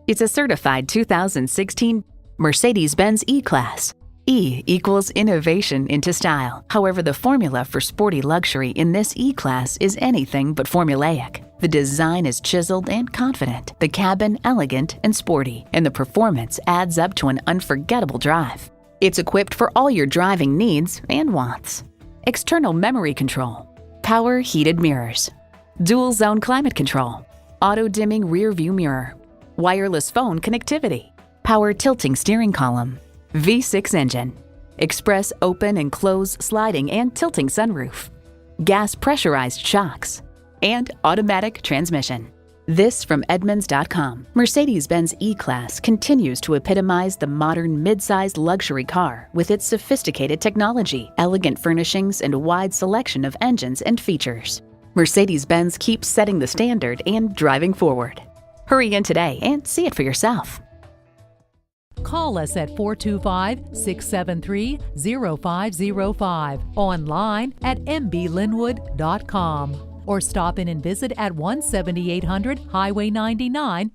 It's a certified 2016 Mercedes-Benz E-Class. E equals innovation into style. However, the formula for sporty luxury in this E-Class is anything but formulaic. The design is chiseled and confident, the cabin elegant and sporty, and the performance adds up to an unforgettable drive. It's equipped for all your driving needs and wants. External memory control, power heated mirrors, dual zone climate control, auto dimming rear view mirror, wireless phone connectivity, power tilting steering column, V6 engine, express open and close sliding and tilting sunroof, gas pressurized shocks, and automatic transmission. This from Edmunds.com. Mercedes-Benz E-Class continues to epitomize the modern mid-sized luxury car with its sophisticated technology, elegant furnishings, and a wide selection of engines and features. Mercedes-Benz keeps setting the standard and driving forward. Hurry in today and see it for yourself. Call us at 425-673-0505, online at mblynnwood.com, or stop in and visit at 17800 Highway 99,